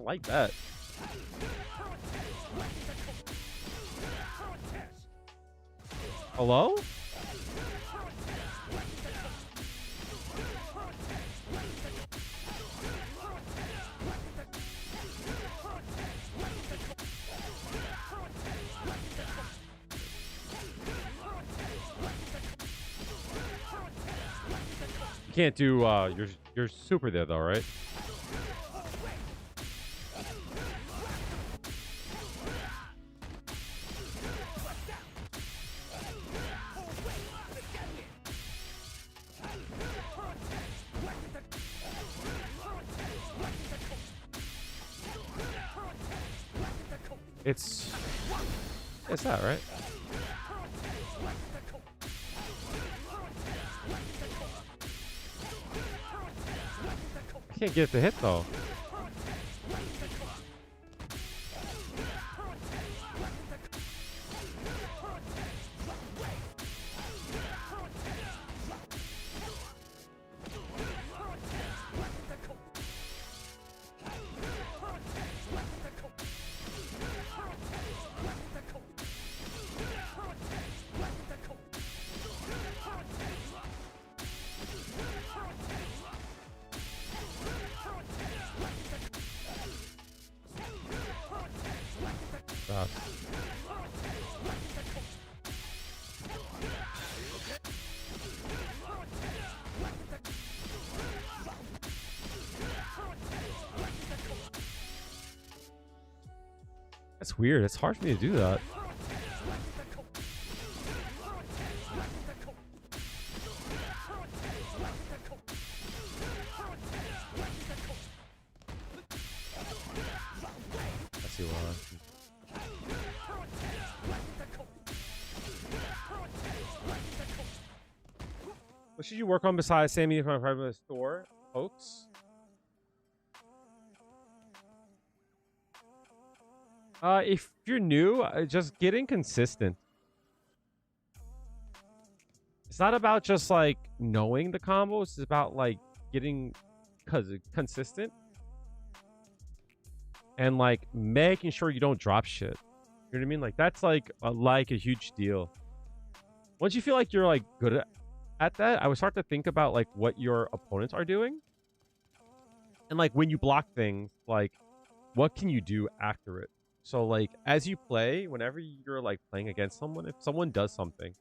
like that. Hello? You can't do your super there though, right? It's that, right? I can't get it to hit though. That's weird. It's hard for me to do that. I see why. What should you work on besides Sammy from the store? Folks? If you're new, just getting consistent. It's not about just like knowing the combos. It's about like getting consistent and like making sure you don't drop shit. You know what I mean? Like that's like a huge deal. Once you feel like you're like good at that, I would start to think about like what your opponents are doing, and like when you block things, like what can you do after it? So like as you play, whenever you're like playing against someone, if someone does something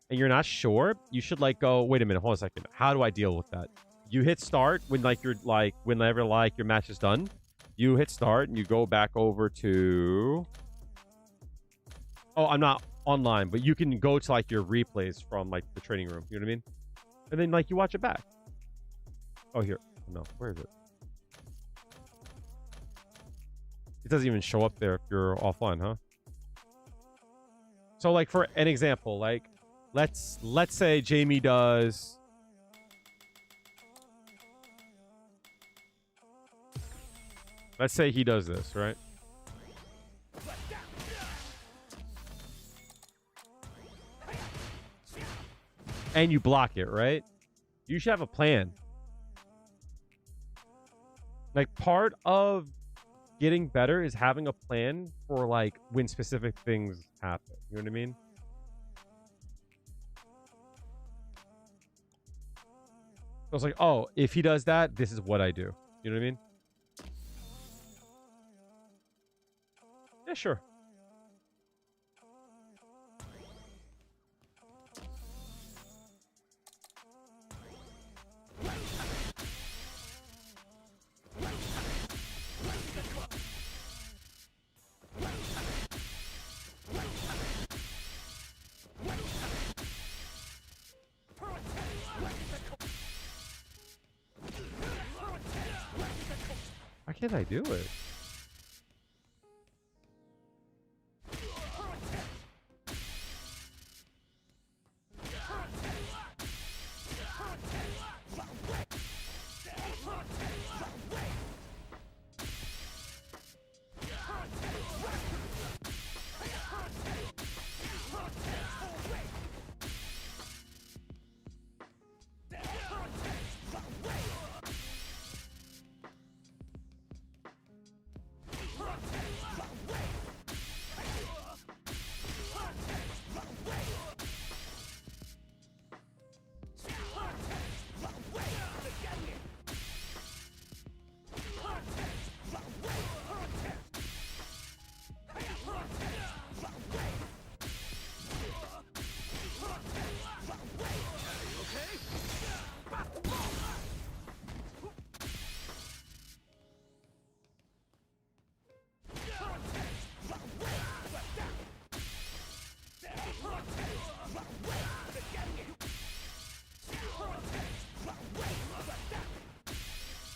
and you're not sure, you should like go, wait a minute, hold on a second. How do I deal with that? You hit start when like you're like whenever like your match is done. You hit start and you go back over to, oh, I'm not online, but you can go to like your replays from like the training room. You know what I mean? And then like you watch it back. Oh, here. No, where is it? It doesn't even show up there if you're offline, huh? So like for an example, like let's say Jamie does let's say he does this, right? And you block it, right? You should have a plan. Like part of getting better is having a plan for like when specific things happen. You know what I mean? So it's like, oh, if he does that, this is what I do. You know what I mean? Yeah, sure. Why can't I do it?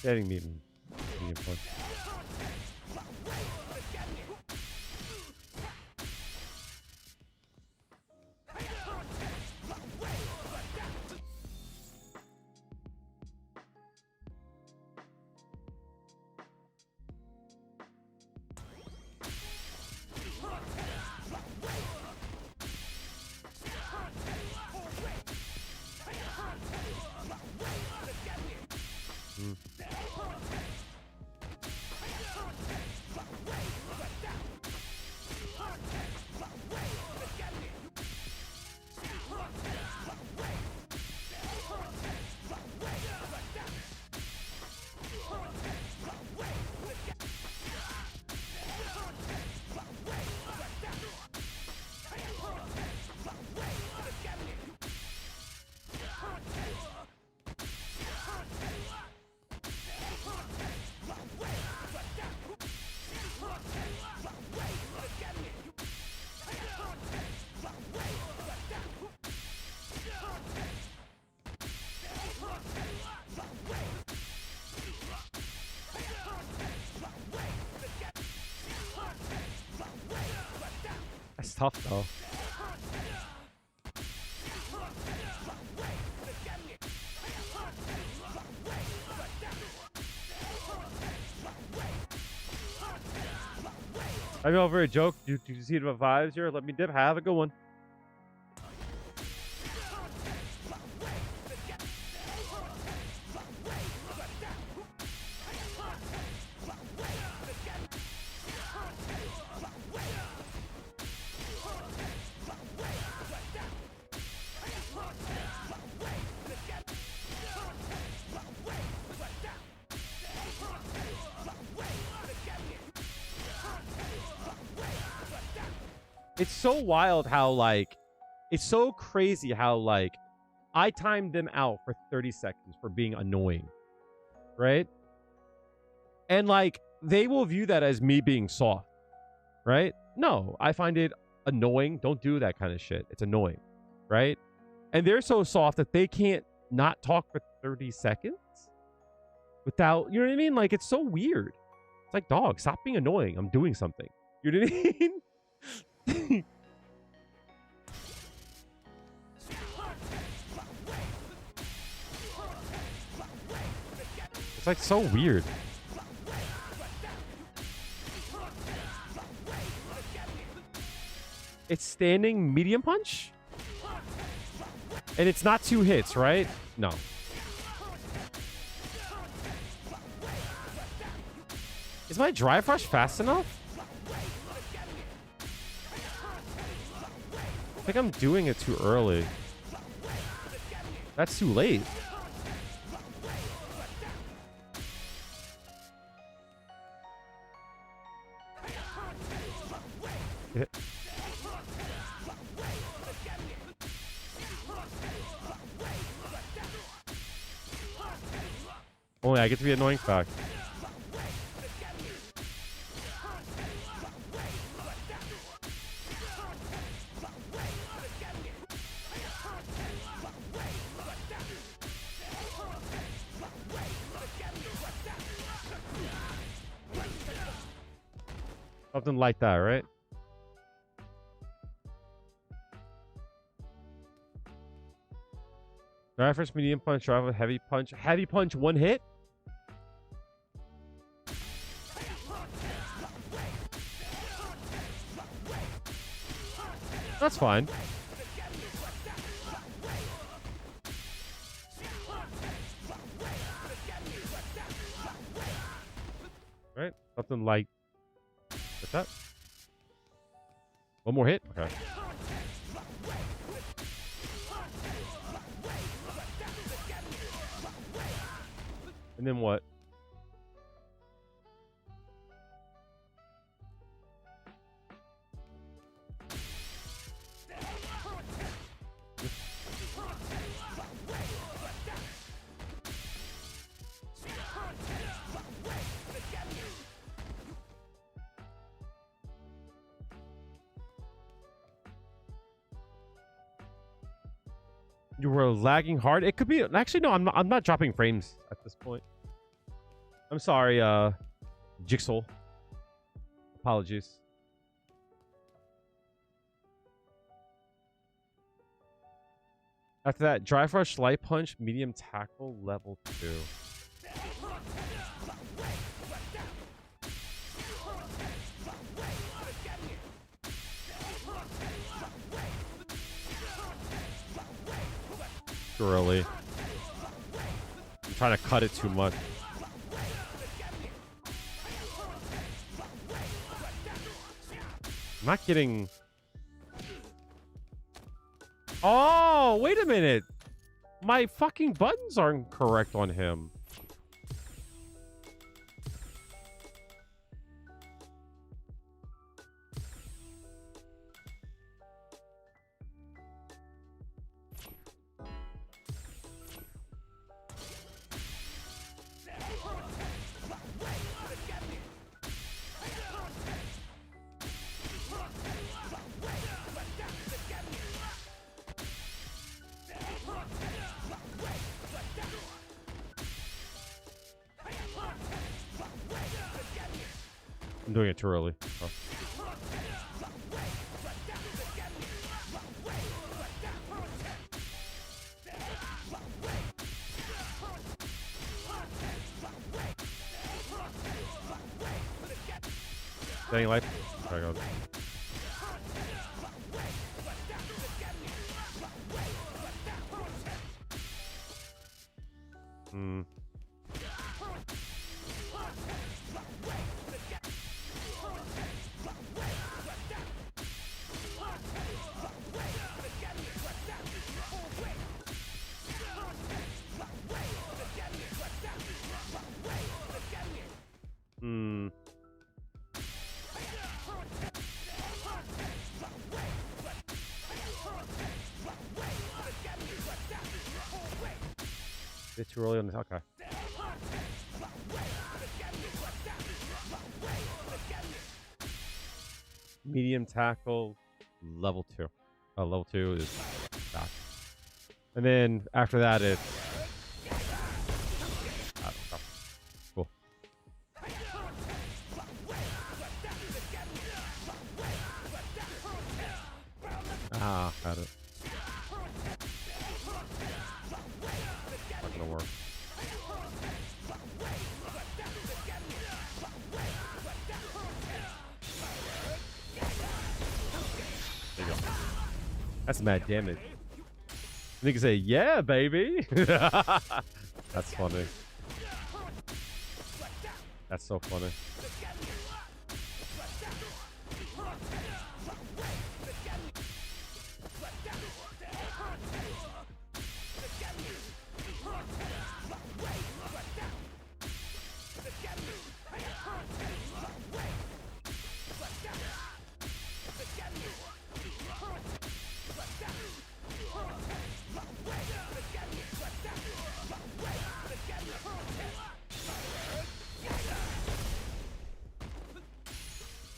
Standing medium punch. That's tough though. I'm over a joke. Do you see the vibes here? Let me dip. Have a good one. It's so wild how, like, it's so crazy how, like, I timed them out for 30 seconds for being annoying, right? And, like, they will view that as me being soft, right? No, I find it annoying. Don't do that kind of shit. It's annoying, right? And they're so soft that they can't not talk for 30 seconds without, you know what I mean? Like, it's so weird. It's like, dog, stop being annoying. I'm doing something. You know what I mean? It's like so weird. It's standing medium punch? And it's not 2 hits, right? No. Is my drive rush fast enough? I think I'm doing it too early. That's too late. Yeah. Only I get to be annoying. Fuck. Something like that, right? Drive first medium punch, drive a heavy punch. Heavy punch, 1 hit? That's fine. Right? Something like... What's that? 1 more hit? Okay. And then what? You were lagging hard. It could be. Actually, no. I'm not dropping frames at this point. I'm sorry, Jigsaw. Apologies. After that, Drive Rush, Light Punch, Medium Tackle, level 2. Too early. I'm trying to cut it too much. I'm not getting... Oh, wait a minute. My fucking buttons aren't correct on him. I'm doing it too early. Oh. Staying life. There I go. Hmm. Hmm. Bit too early on this. Okay. Medium tackle, level 2. Level 2 is back. And then after that, it's cool. Ah, got it. Not gonna work. There you go. That's mad damage. Nigga say, yeah, baby. That's funny. That's so funny.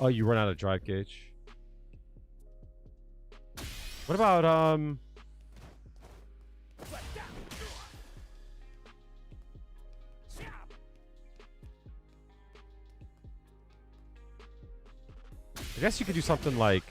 Oh, you run out of drive gauge. What about I guess you could do something like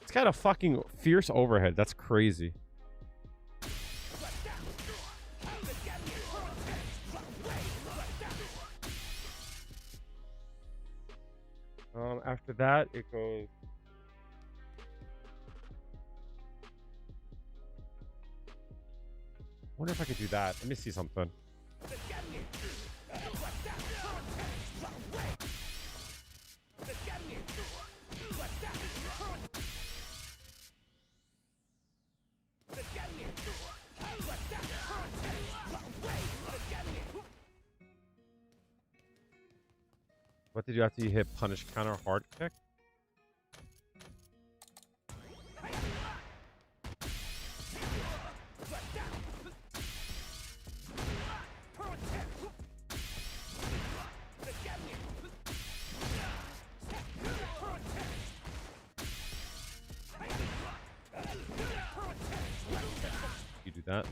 it's got a fucking fierce overhead. That's crazy. After that, it goes. I wonder if I could do that. Let me see something. What did you have to hit? Punish, counter, hard kick? do that.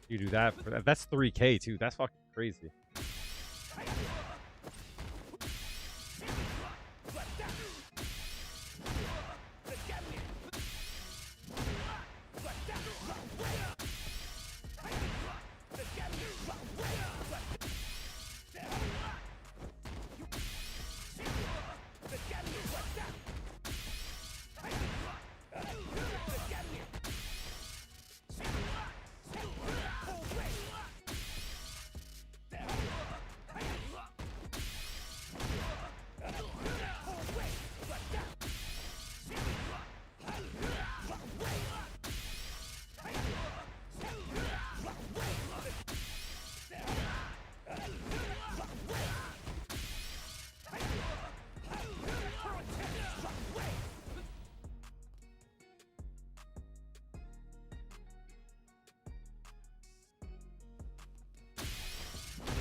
You do that. That's 3K too. That's fucking crazy.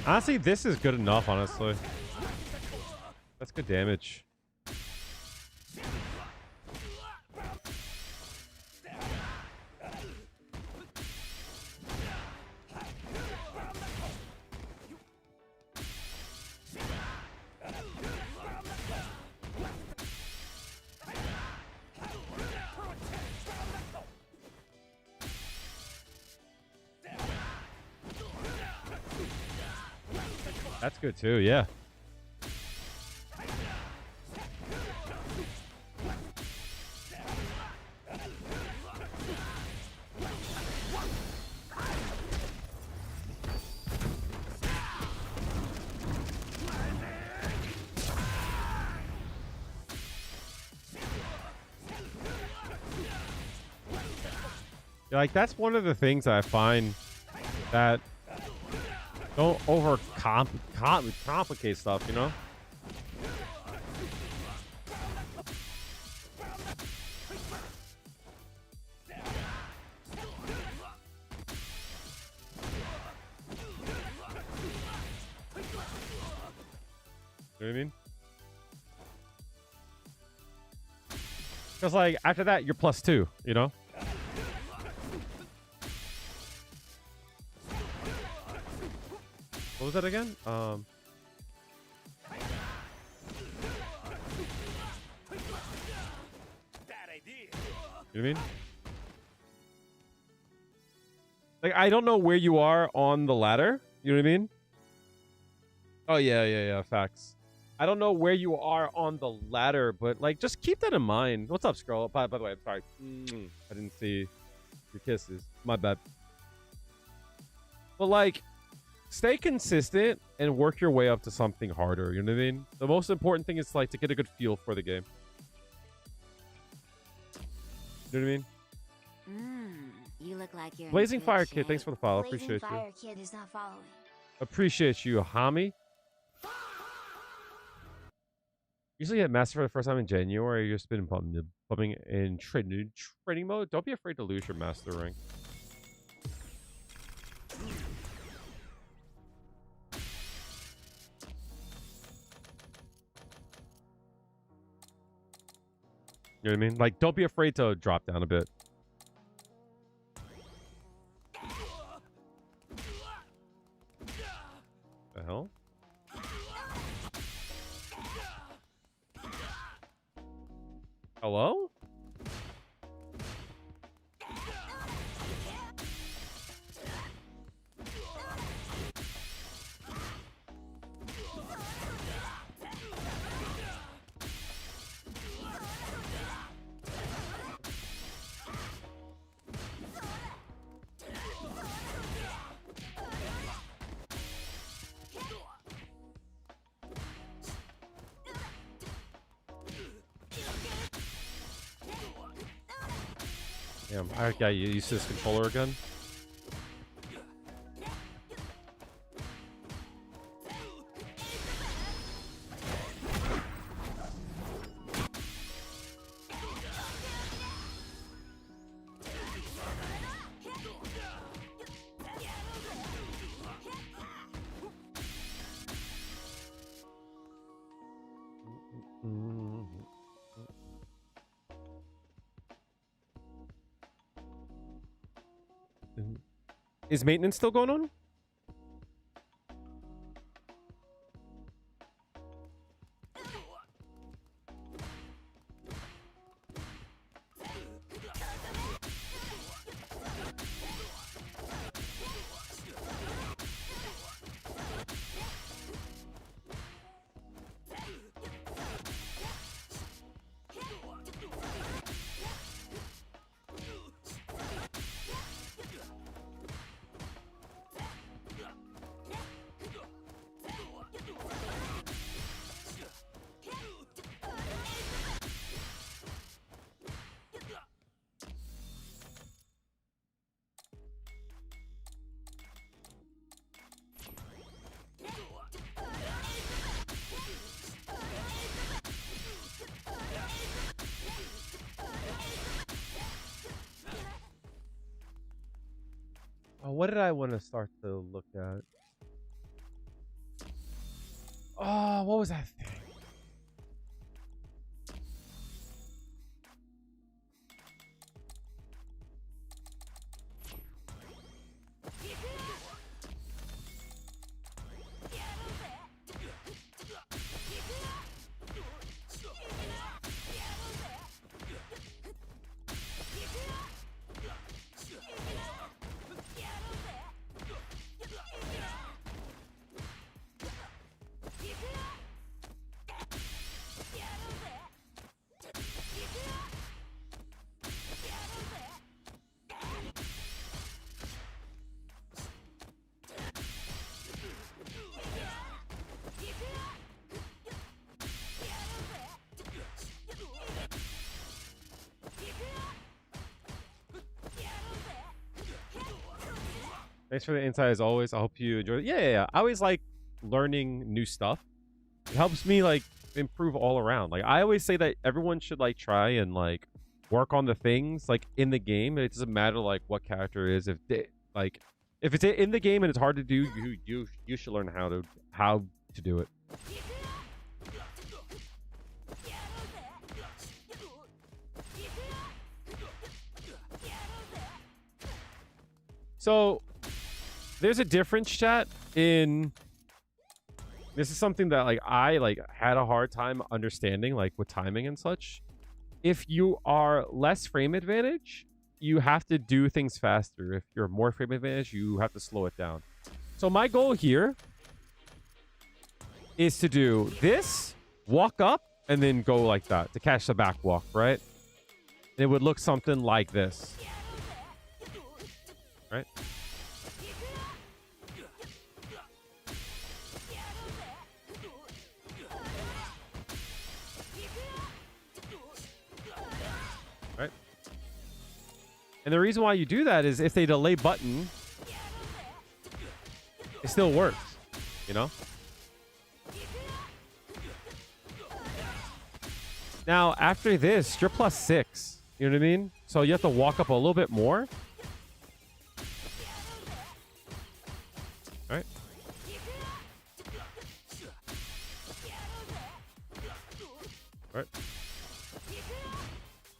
Honestly, this is good enough, honestly. That's good damage. That's good too, yeah. Yeah, like that's one of the things I find that don't complicate stuff, you know? You know what I mean? Because like after that, you're +2, you know? What was that again? You know what I mean? Like, I don't know where you are on the ladder. You know what I mean? Oh, yeah. Facts. I don't know where you are on the ladder, but, like, just keep that in mind. What's up, Scroll? By the way, I'm sorry. I didn't see your kisses. My bad. But, like, stay consistent and work your way up to something harder. You know what I mean? The most important thing is, like, to get a good feel for the game. You know what I mean? You look like you're Blazing Fire Kid, thanks for the follow. Blazing Appreciate Fire you. Kid is not following. Appreciate you, Hami. Usually hit master for the first time in January. You've just been bumping in training mode. Don't be afraid to lose your master rank. You know what I mean? Like, don't be afraid to drop down a bit. The hell? Hello? Damn, I got used to this controller again. Is maintenance still going on? Oh, what did I want to start to look at? Oh, what was that thing? Thanks for the insight as always. I hope you enjoyed it. Yeah. I always like learning new stuff. It helps me like improve all around. Like I always say that everyone should like try and like work on the things like in the game. It doesn't matter like what character it is. If they, like if it's in the game and it's hard to do, you should learn how to do it. So there's a difference, chat, in this is something that like I like had a hard time understanding, like with timing and such. If you are less frame advantage, you have to do things faster. If you're more frame advantage, you have to slow it down. So my goal here is to do this, walk up, and then go like that to catch the back walk, right? It would look something like this, right? Right? And the reason why you do that is if they delay button, it still works, you know? Now, after this, you're +6. You know what I mean? So you have to walk up a little bit more. All right. All right.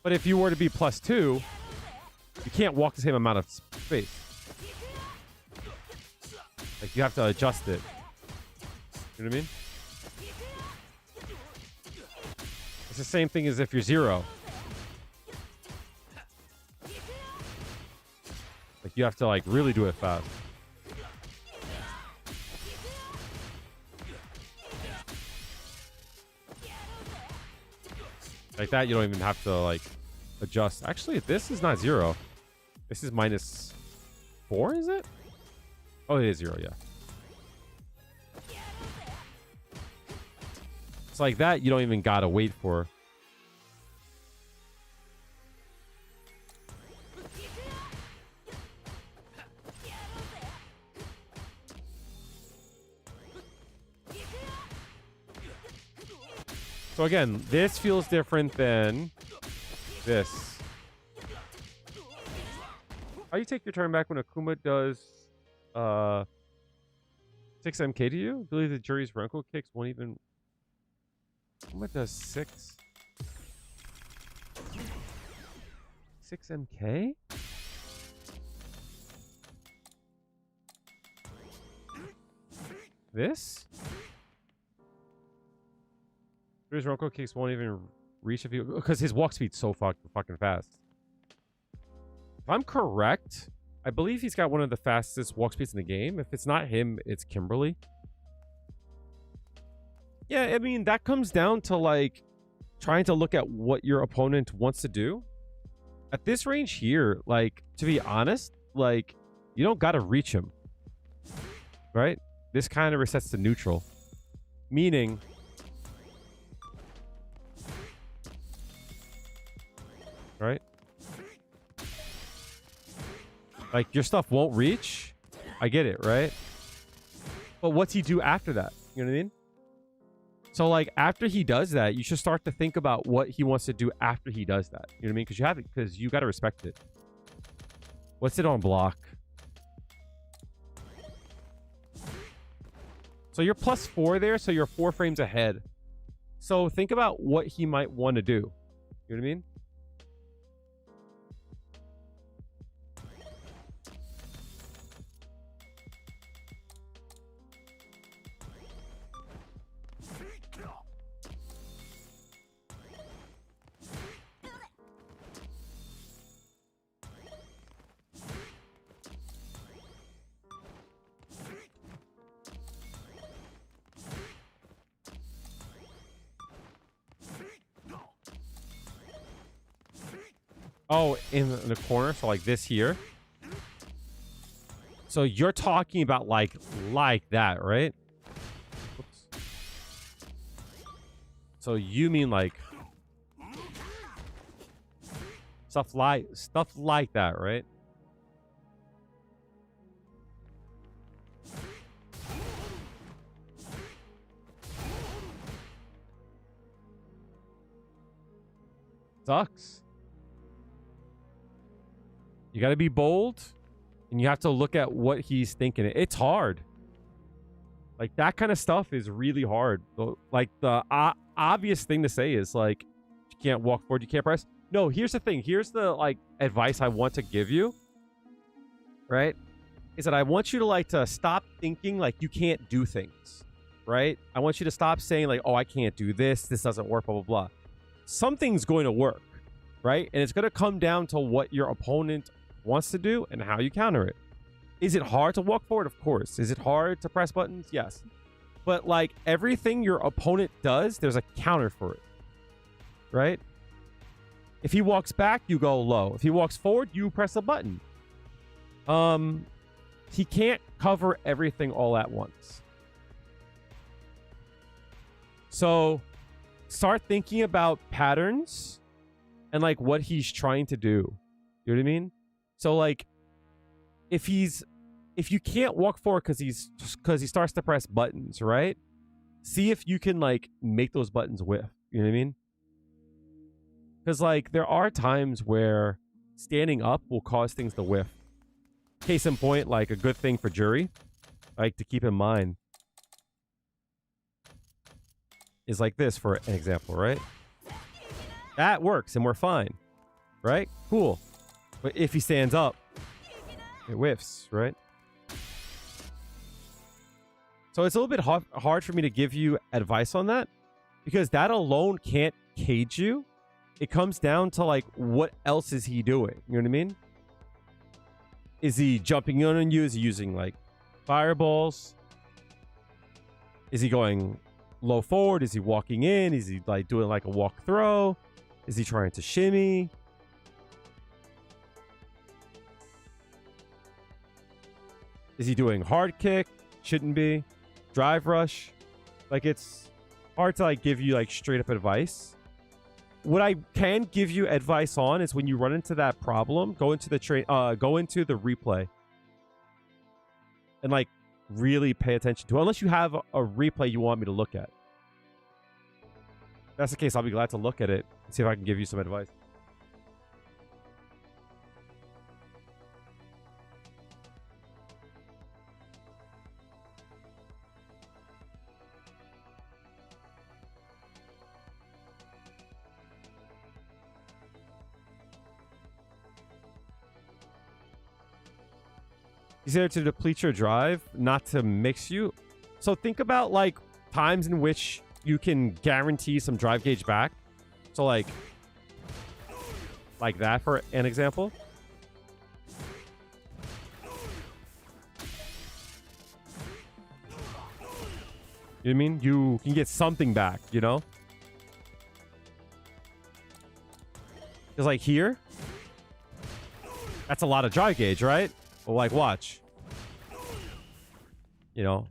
But if you were to be +2, you can't walk the same amount of space. Like, you have to adjust it. You know what I mean? It's the same thing as if you're 0. Like, you have to, like, really do it fast. Like that, you don't even have to, like, adjust. Actually, this is not 0. This is -4, is it? Oh, it is 0, yeah. It's like that, you don't even gotta wait for. So again, this feels different than this. How you take your turn back when Akuma does 6 MK to you? I believe the Juri's Renko kicks won't even. Akuma does 6 MK? this? His Ronco kicks won't even reach if you, because his walk speed's so fucking fast. If I'm correct, I believe he's got one of the fastest walk speeds in the game. If it's not him, it's Kimberly. Yeah, I mean, that comes down to like trying to look at what your opponent wants to do. At this range here, like, to be honest, like, you don't got to reach him, right? This kind of resets to neutral, meaning right? Like, your stuff won't reach. I get it, right? But what's he do after that? You know what I mean? So, like, after he does that, you should start to think about what he wants to do after he does that. You know what I mean? Because you have it, because you got to respect it. What's it on block? So you're +4 there, so you're 4 frames ahead. So think about what he might want to do. You know what I mean? Oh, in the corner, so like this here. So you're talking about like that, right? Oops. So you mean like stuff like that, right? Sucks. You got to be bold, and you have to look at what he's thinking. It's hard. Like, that kind of stuff is really hard. Like, the obvious thing to say is, like, you can't walk forward, you can't press. No, here's the thing. Here's the, like, advice I want to give you, right? Is that I want you to, like, to stop thinking, like, you can't do things, right? I want you to stop saying, like, oh, I can't do this. This doesn't work, blah, blah, blah. Something's going to work, right? And it's going to come down to what your opponent wants to do and how you counter it. Is it hard to walk forward? Of course. Is it hard to press buttons? Yes. But like everything your opponent does, there's a counter for it, right? If he walks back, you go low. If he walks forward, you press a button. He can't cover everything all at once. So start thinking about patterns and like what he's trying to do. You know what I mean? So like, if you can't walk forward because he starts to press buttons, right? See if you can like make those buttons whiff. You know what I mean? Because like there are times where standing up will cause things to whiff. Case in point, like a good thing for Juri, like to keep in mind, is like this for an example, right? That works and we're fine, right? Cool. But if he stands up, it whiffs, right? So it's a little bit hard for me to give you advice on that because that alone can't cage you. It comes down to like, what else is he doing? You know what I mean? Is he jumping on you? Is he using like fireballs? Is he going low forward? Is he walking in? Is he like doing like a walk throw? Is he trying to shimmy? Is he doing hard kick? Shouldn't be. Drive rush? Like, it's hard to like give you like straight up advice. What I can give you advice on is when you run into that problem, go into the replay and like really pay attention to it. Unless you have a replay you want me to look at. If that's the case, I'll be glad to look at it and see if I can give you some advice. He's there to deplete your drive, not to mix you. So think about like times in which you can guarantee some drive gauge back. So like that for an example. You know what I mean? You can get something back, you know? Because like here, that's a lot of drive gauge, right? Well, like watch. You know?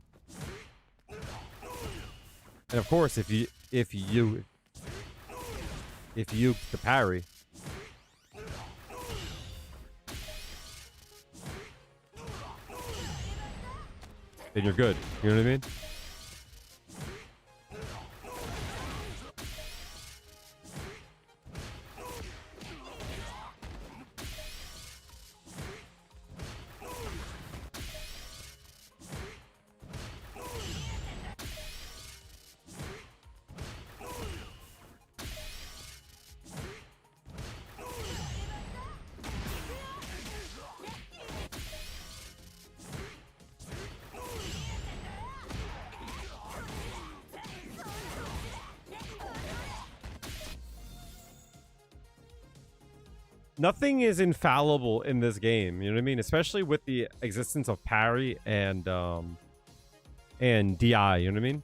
And of course, if you the parry, then you're good. You know what I mean? Nothing is infallible in this game, you know what I mean? Especially with the existence of parry and DI, you know what I mean?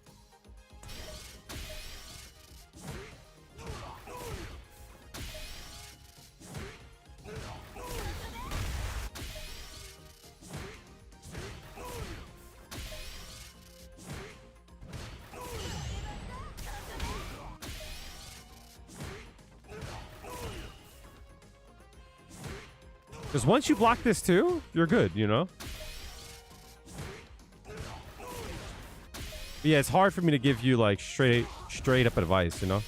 Because once you block this too, you're good, you know? But yeah, it's hard for me to give you like straight up advice, you know?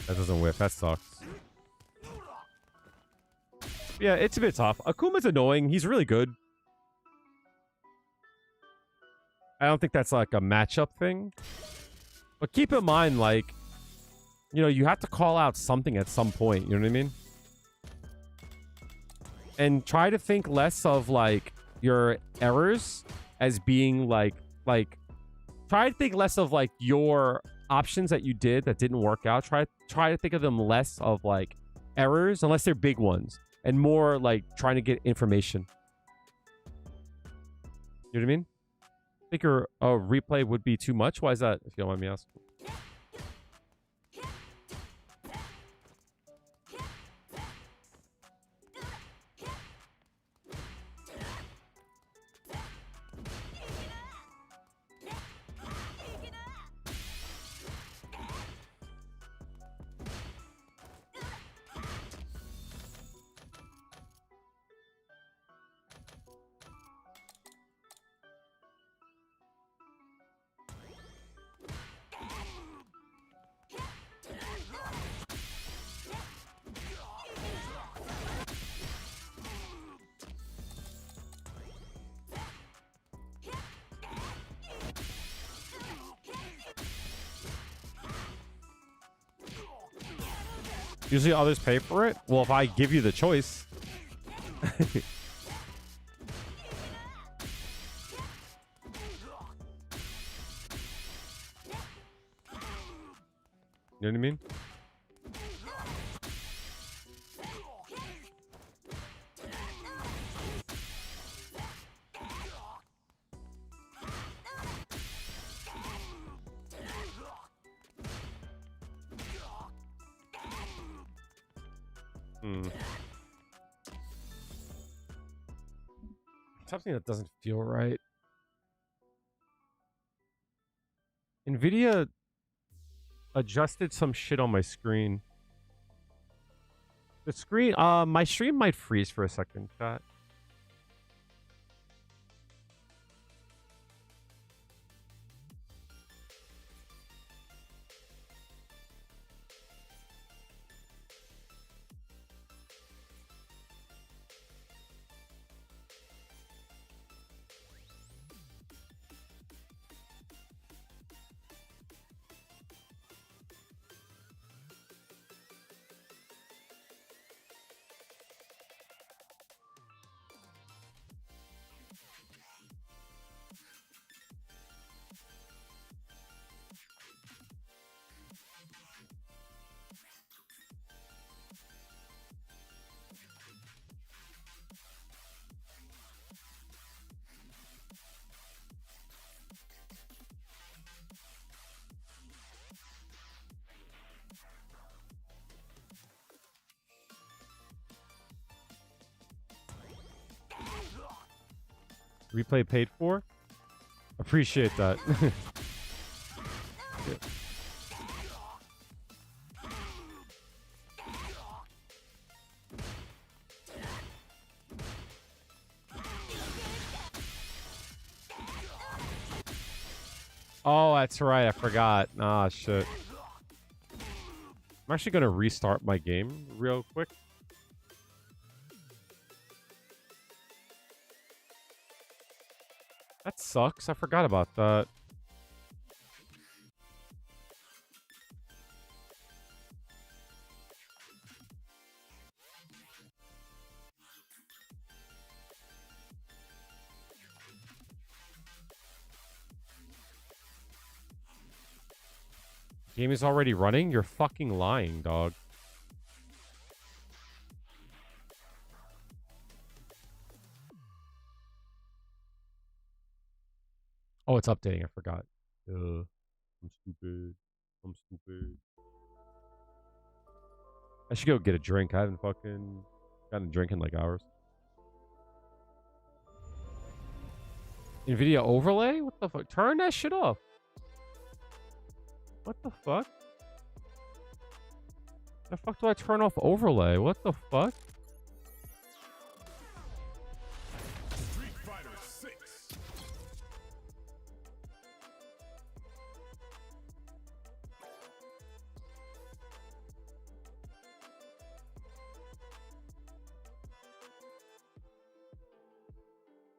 That doesn't whiff. That sucks. Yeah, it's a bit tough. Akuma's annoying. He's really good. I don't think that's like a matchup thing. But keep in mind, like, you know, you have to call out something at some point. You know what I mean? And try to think less of, like, your errors as being, like... Try to think less of, like, your options that you did that didn't work out. Try to think of them less of, like, errors, unless they're big ones. And more, like, trying to get information. You know what I mean? I think your replay would be too much. Why is that, if you don't mind me asking? Usually others pay for it. Well, if I give you the choice. You know what I mean? Something that doesn't feel right. NVIDIA adjusted some shit on my screen. The screen, my stream might freeze for a second, chat. Replay paid for? Appreciate that. Yeah. Oh, that's right. I forgot. Ah, shit. I'm actually going to restart my game real quick. That sucks. I forgot about that. Game is already running? You're fucking lying, dog. Oh, it's updating. I forgot. I'm stupid. I'm stupid. I should go get a drink. I haven't fucking gotten a drink in like hours. NVIDIA overlay? What the fuck? Turn that shit off. What the fuck? The fuck do I turn off overlay? What the fuck? Street Fighter 6.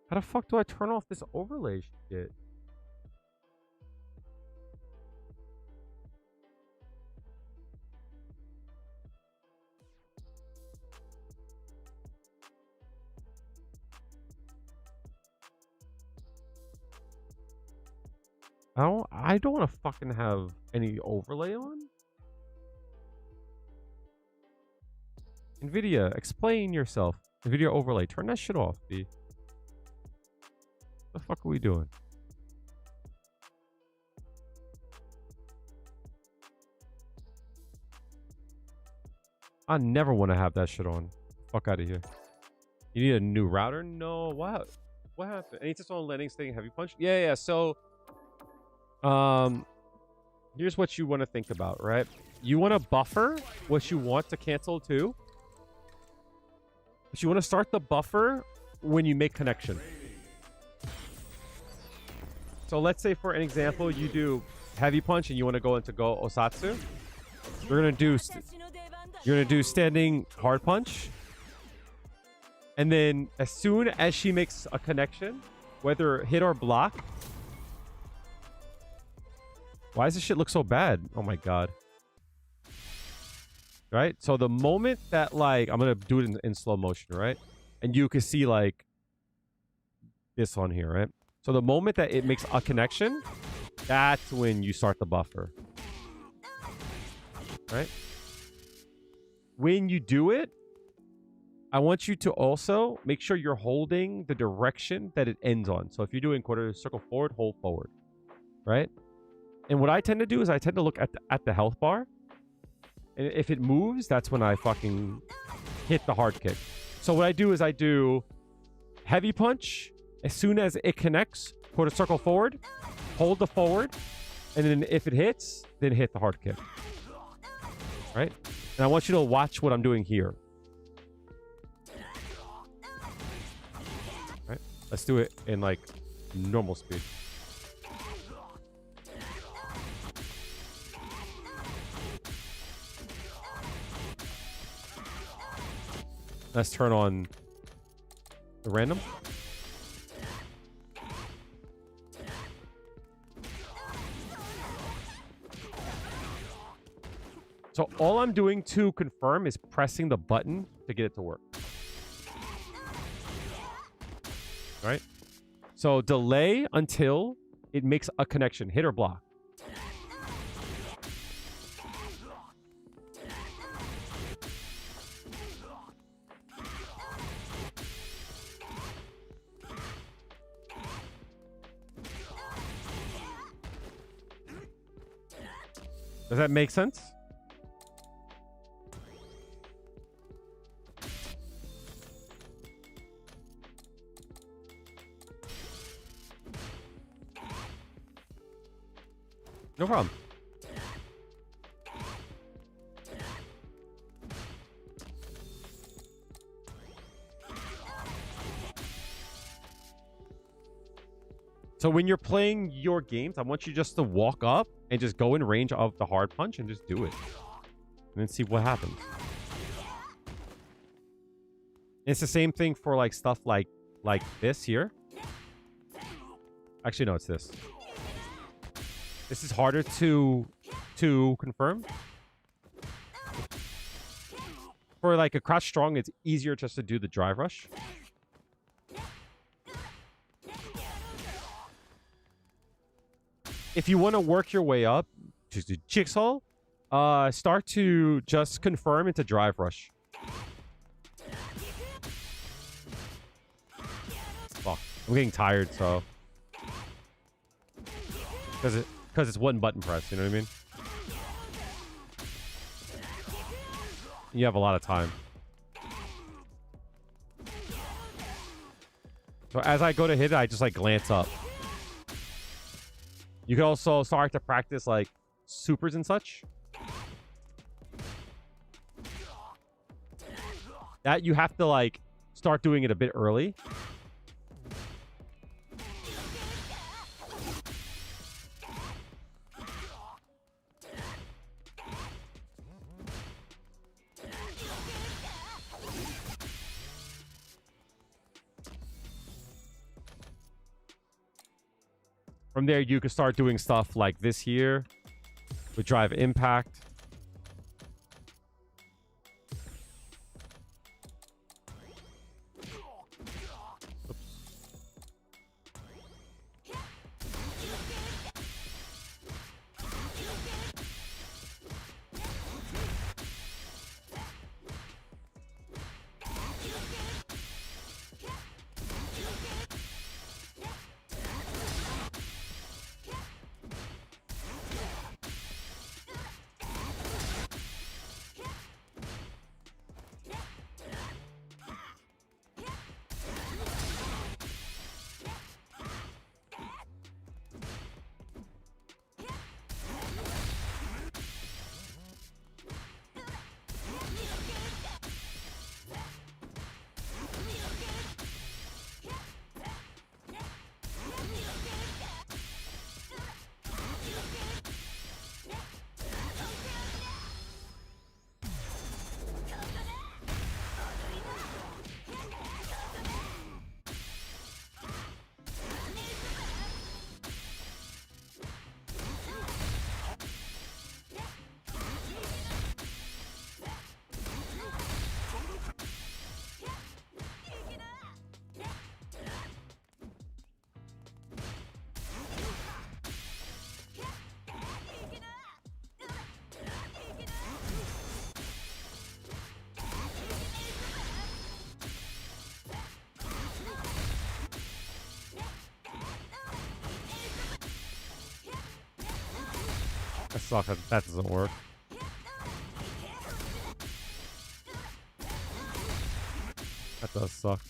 How the fuck do I turn off this overlay shit? I don't want to fucking have any overlay on. NVIDIA, explain yourself. NVIDIA overlay, turn that shit off, B. What the fuck are we doing? I never want to have that shit on. Fuck out of here. You need a new router? No. What happened? Anytime on landing staying heavy punch? Yeah. So, here's what you want to think about, right? You want to buffer what you want to cancel to. But you want to start the buffer when you make connection. So let's say, for an example, you do heavy punch and you want to go into go osatsu. You're gonna do standing hard punch, and then as soon as she makes a connection, whether hit or block. Why does this shit look so bad? Oh my god. Right? So the moment that, like, I'm gonna do it in slow motion, right? And you can see like this on here, right? So the moment that it makes a connection, that's when you start the buffer. Right? When you do it, I want you to also make sure you're holding the direction that it ends on. So if you're doing quarter circle forward, hold forward. Right? And what I tend to do is I tend to look at the health bar. And if it moves, that's when I fucking hit the hard kick. So what I do is I do heavy punch. As soon as it connects, put a circle forward, hold the forward, and then if it hits, then hit the hard kick. Right? And I want you to watch what I'm doing here. Let's do it in like normal speed. Let's turn on the random. So all I'm doing to confirm is pressing the button to get it to work. Right? So delay until it makes a connection. Hit or block. Does that make sense? No problem. So when you're playing your games, I want you just to walk up and just go in range of the hard punch and just do it. And then see what happens. It's the same thing for like stuff like this here. Actually, no, it's this. This is harder to confirm. For like a crouch strong, it's easier just to do the drive rush. If you want to work your way up, just do jigsaw. Start to just confirm into drive rush. Fuck, I'm getting tired, so because it's one button press. You know what I mean? You have a lot of time. So as I go to hit it, I just like glance up. You can also start to practice like supers and such. That you have to like start doing it a bit early. From there, you can start doing stuff like this here with drive impact. That sucks. That doesn't work. That does suck.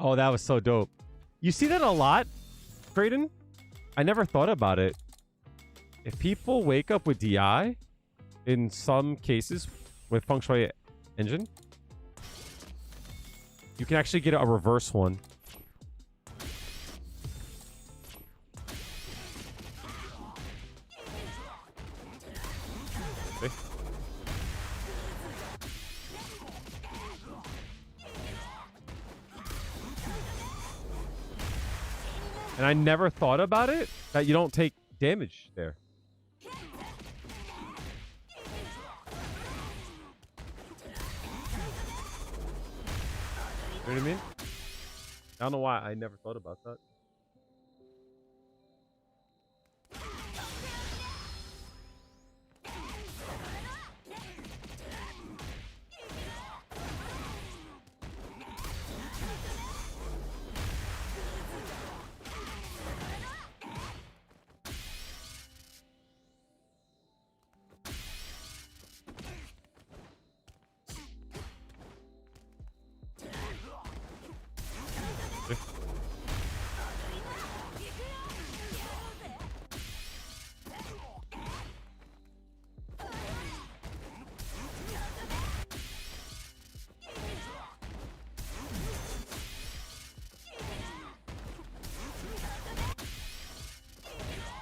Oh, that was so dope. You see that a lot, Drayden? I never thought about it. If people wake up with DI, in some cases, with Feng Shui Engine, you can actually get a reverse one. Okay. And I never thought about it, that you don't take damage there. You know what I mean? I don't know why I never thought about that.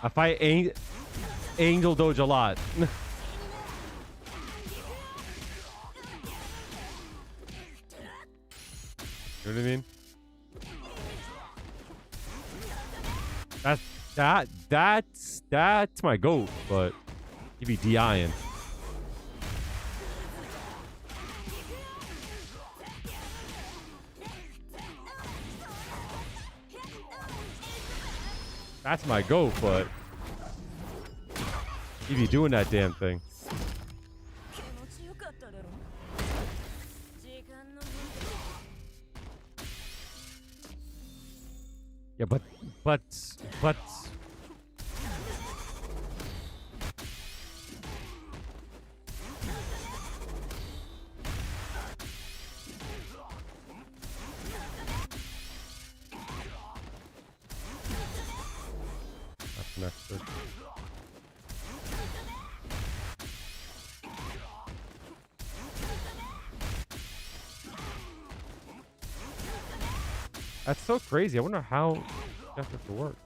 I fight Angel Doge a lot. You know what I mean? That's my goat, but he be DIing. That's my goat, but he be doing that damn thing. Yeah, but that's next. That's so crazy. I wonder how that has to work.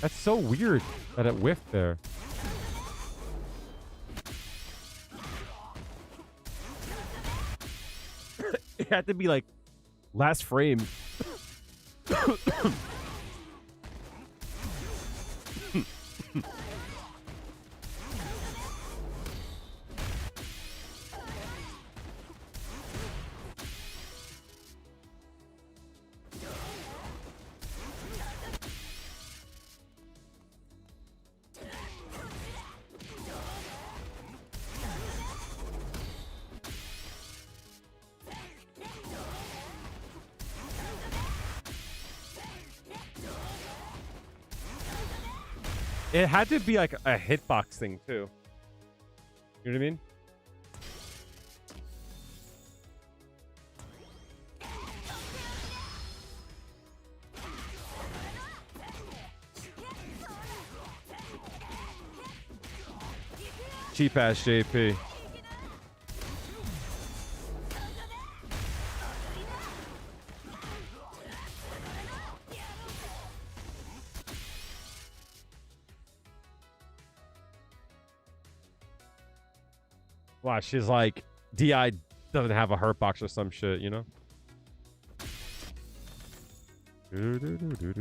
That's so weird that it whiffed there. It had to be like last frame. It had to be like a hitbox thing too. You know what I mean? Cheap ass JP. Wow, she's like, DI doesn't have a hurt box or some shit, you know? Do.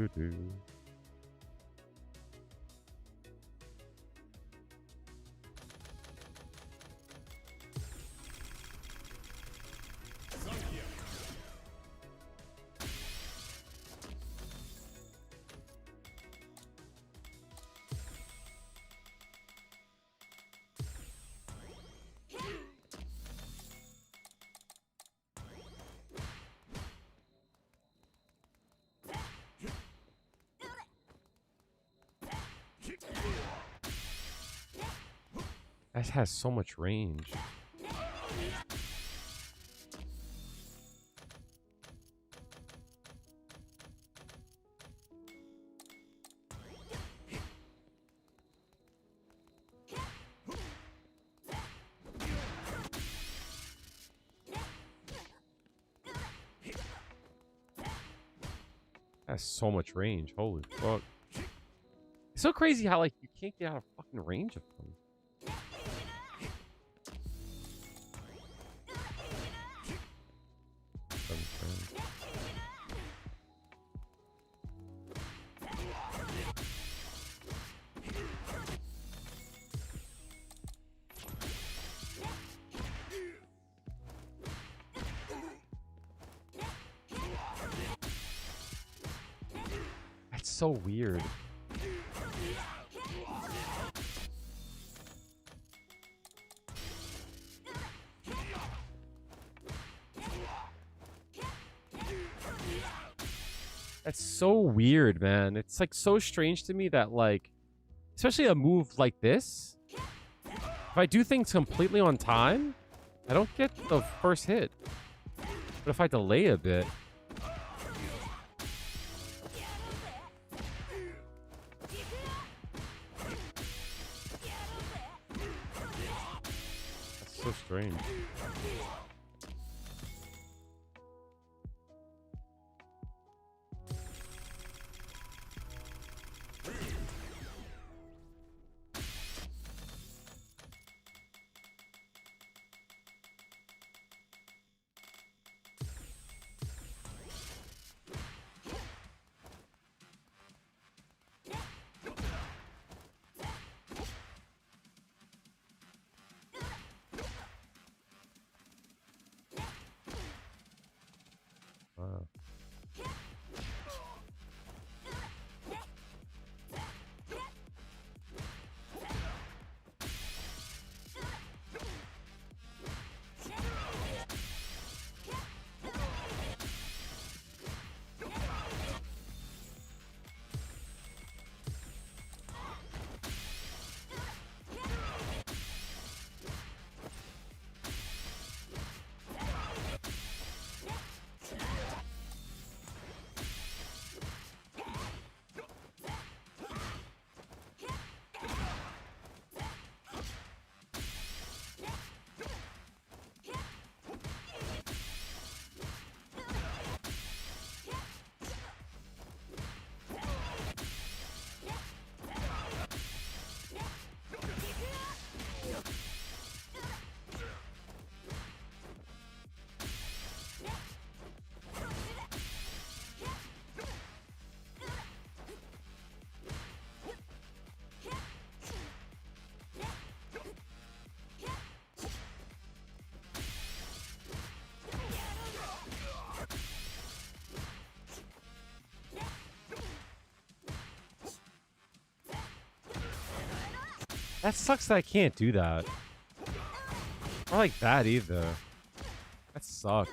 That has so much range. That's so much range. Holy fuck. It's so crazy how, like, you can't get out of fucking range of them. That's so weird. That's so weird, man. It's like so strange to me that, like, especially a move like this, if I do things completely on time, I don't get the first hit. But if I delay a bit, that's so strange. Wow. That sucks that I can't do that. Not like that either. That sucks.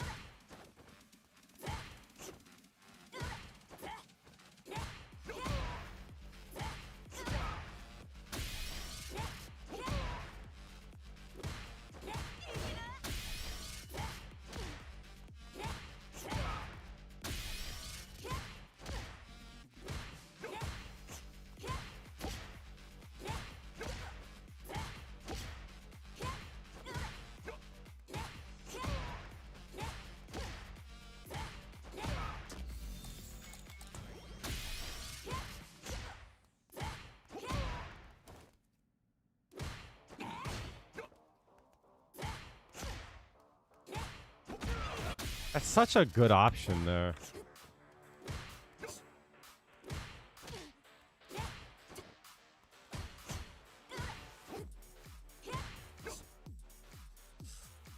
That's such a good option there.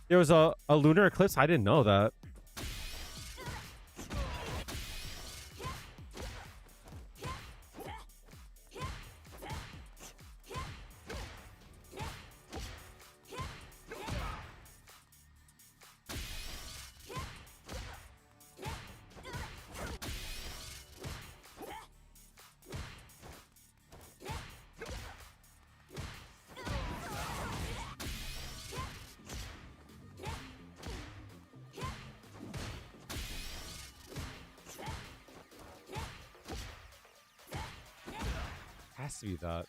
There was a lunar eclipse? I didn't know that. Has to be that.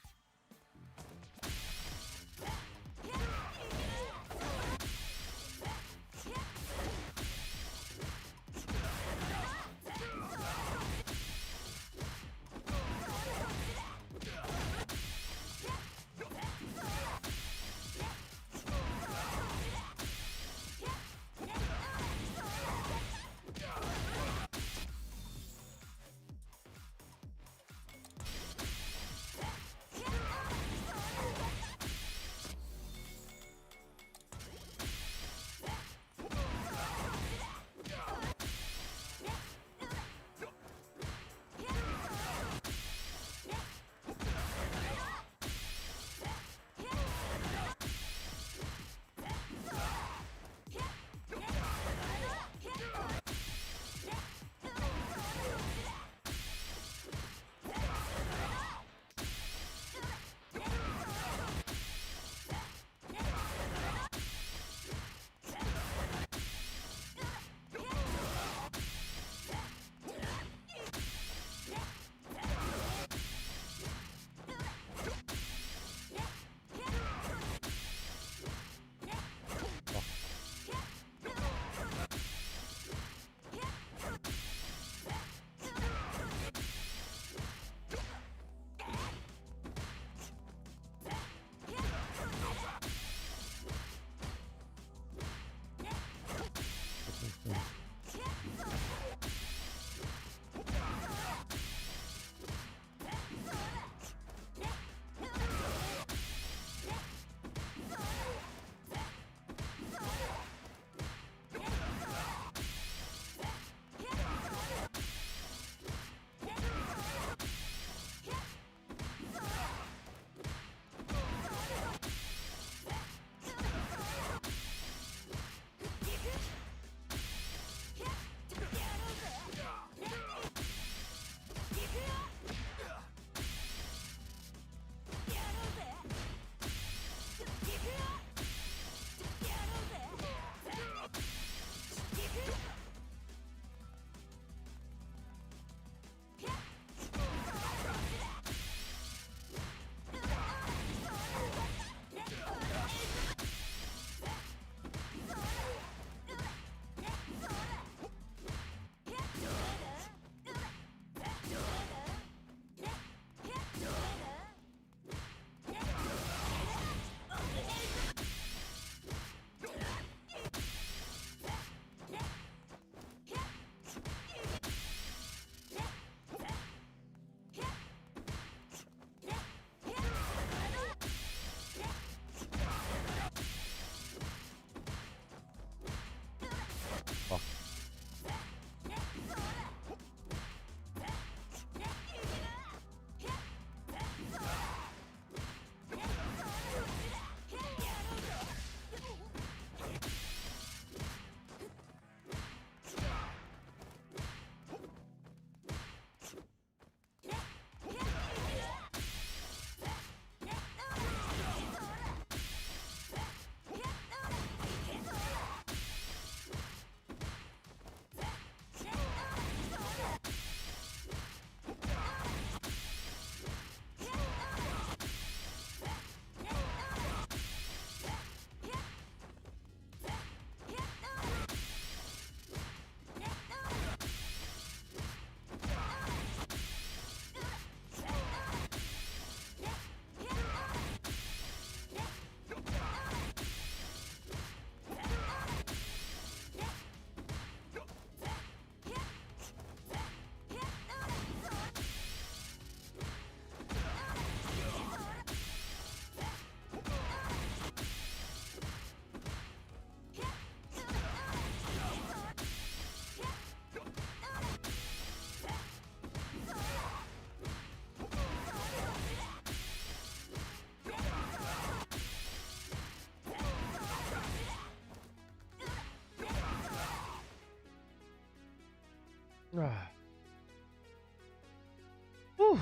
Whew.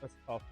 That's tough.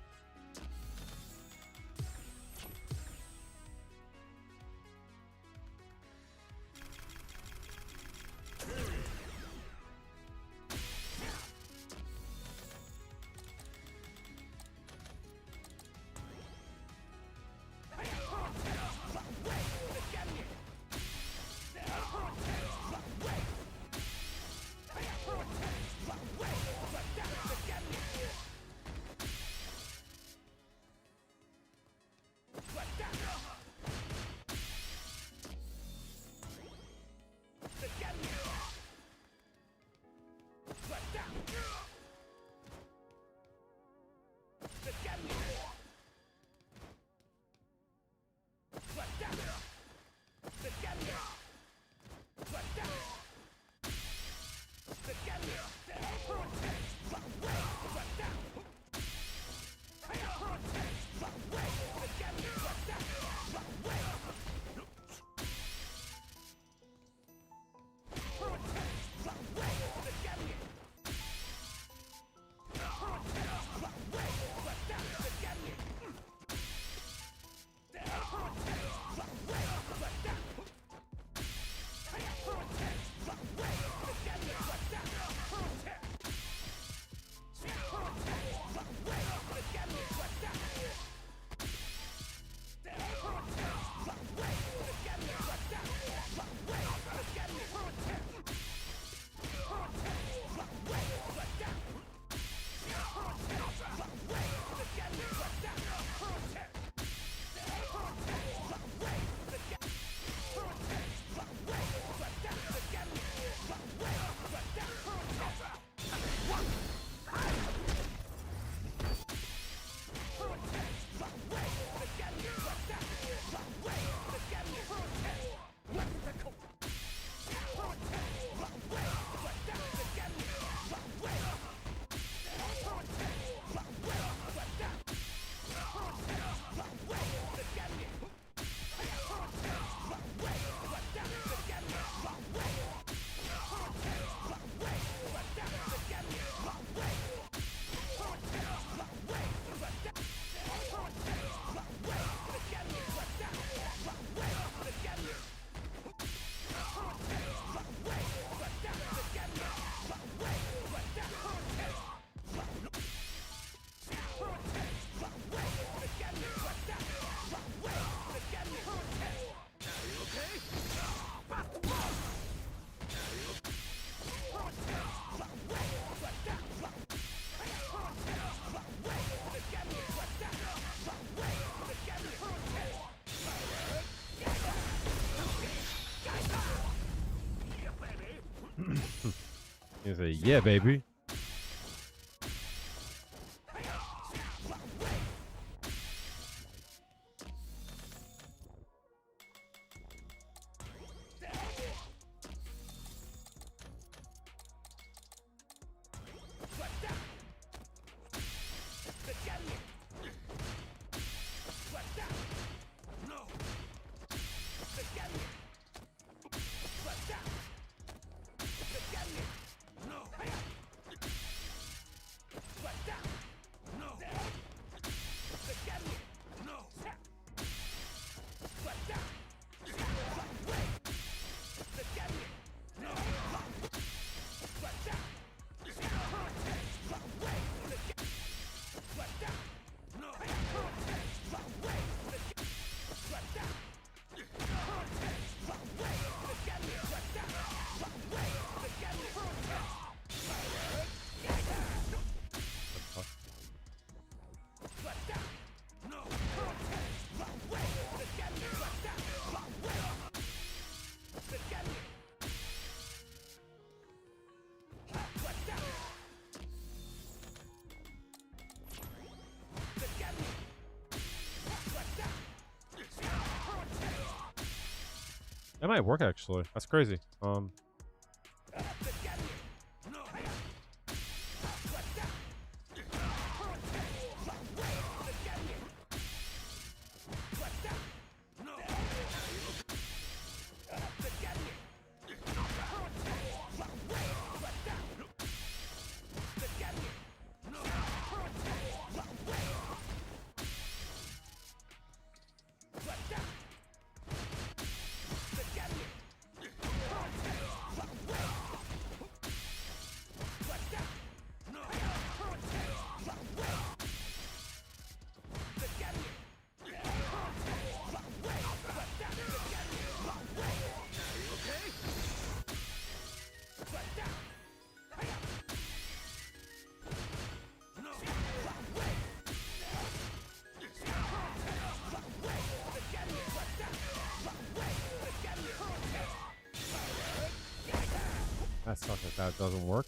You say, yeah, baby. That might work actually. That's crazy. If that doesn't work.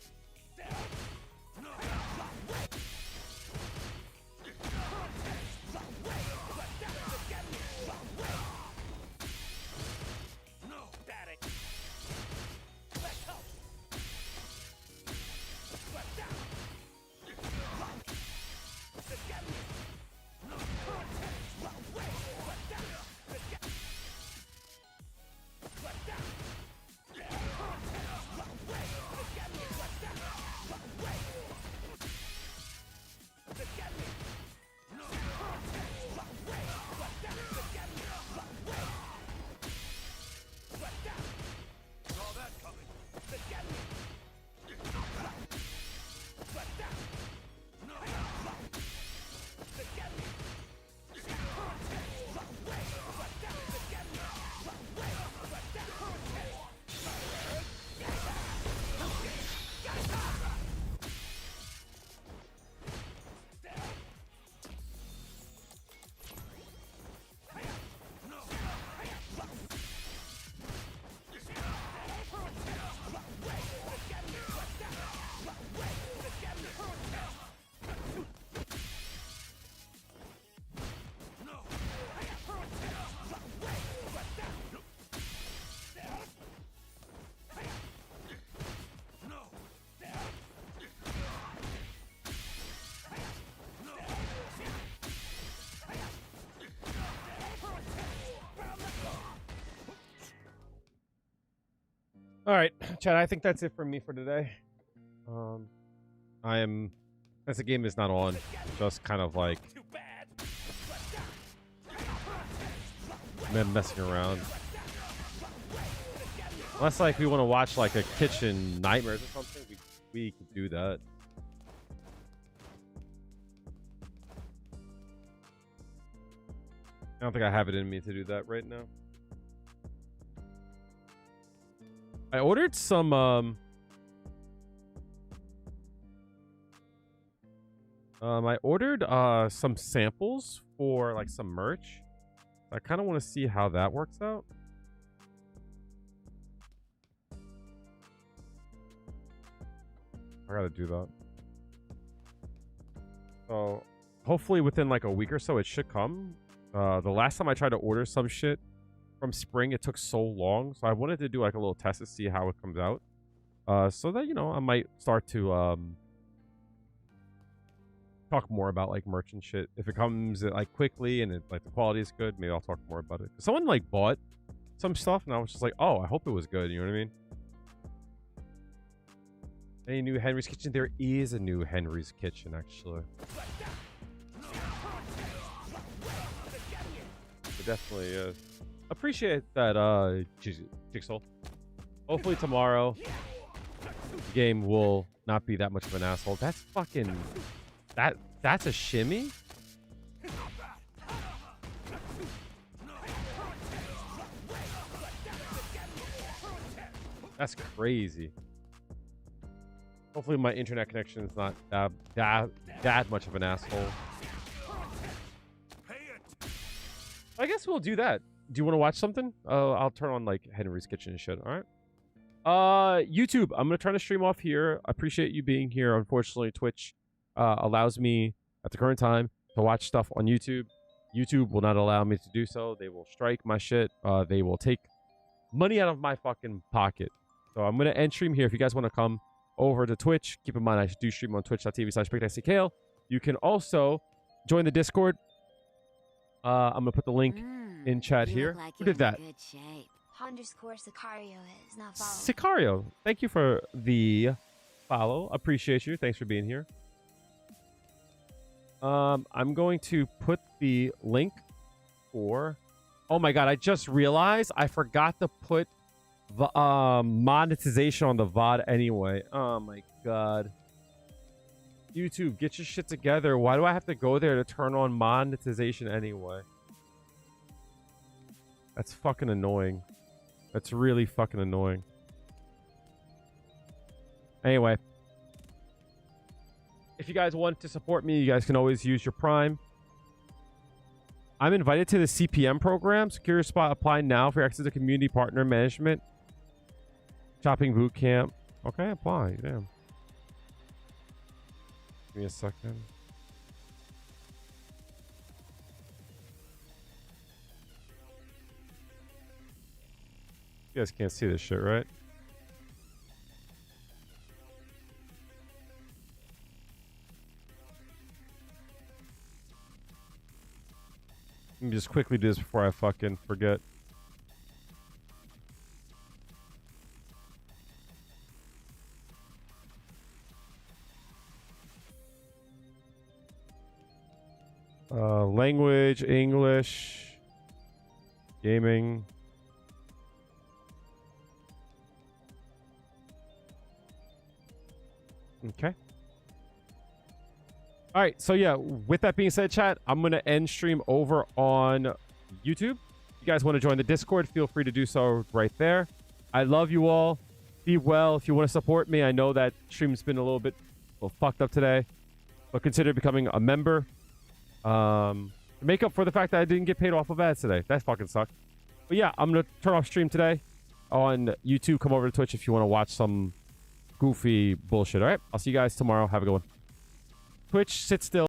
All right, Chad, I think that's it for me for today. I am, as the game is not on, just kind of like messing around. Unless like we want to watch like a kitchen nightmares or something, we could do that. I don't think I have it in me to do that right now. I ordered some some samples for like some merch. I kind of want to see how that works out. I gotta do that. So hopefully within like a week or so it should come. The last time I tried to order some shit from Spring, it took so long, so I wanted to do like a little test to see how it comes out, so that, you know, I might start to talk more about like merch and shit. If it comes like quickly and it, like the quality is good, maybe I'll talk more about it. Someone like bought some stuff and I was just like, oh, I hope it was good, you know what I mean? Any new Henry's Kitchen? There is a new Henry's Kitchen, actually. It definitely is. Appreciate that, Jigsaw. Hopefully tomorrow the game will not be that much of an asshole. That's fucking... That's a shimmy? That's crazy. Hopefully my internet connection is not that much of an asshole. I guess we'll do that. Do you want to watch something? I'll turn on like Henry's Kitchen and shit. All right. YouTube. I'm gonna try to stream off here. I appreciate you being here. Unfortunately, Twitch allows me at the current time to watch stuff on YouTube. YouTube will not allow me to do so. They will strike my shit. They will take money out of my fucking pocket. So I'm gonna end stream here. If you guys want to come over to Twitch, keep in mind I do stream on twitch.tv/BigDiceyKale. You can also join the Discord. I'm gonna put the link in chat here. Like Who did that? Sicario is not following. Sicario, thank you for the follow. Appreciate you. Thanks for being here. I'm going to put the link for... Oh my god, I just realized I forgot to put the monetization on the VOD anyway. Oh my god. YouTube, get your shit together. Why do I have to go there to turn on monetization anyway? That's fucking annoying. That's really fucking annoying. Anyway. If you guys want to support me, you guys can always use your Prime. I'm invited to the CPM program. Secure your spot. Apply now for access to community partner management. Shopping boot camp. Okay, apply. Damn. Give me a second. You guys can't see this shit, right? Let me just quickly do this before I fucking forget. Language, English, gaming. Okay. All right. So yeah, with that being said, chat, I'm going to end stream over on YouTube. If you guys want to join the Discord, feel free to do so right there. I love you all. Be well. If you want to support me, I know that stream's been a little fucked up today, but consider becoming a member. To make up for the fact that I didn't get paid off of ads today. That fucking sucked. But yeah, I'm going to turn off stream today on YouTube. Come over to Twitch if you want to watch some goofy bullshit. All right. I'll see you guys tomorrow. Have a good one. Twitch, sit still.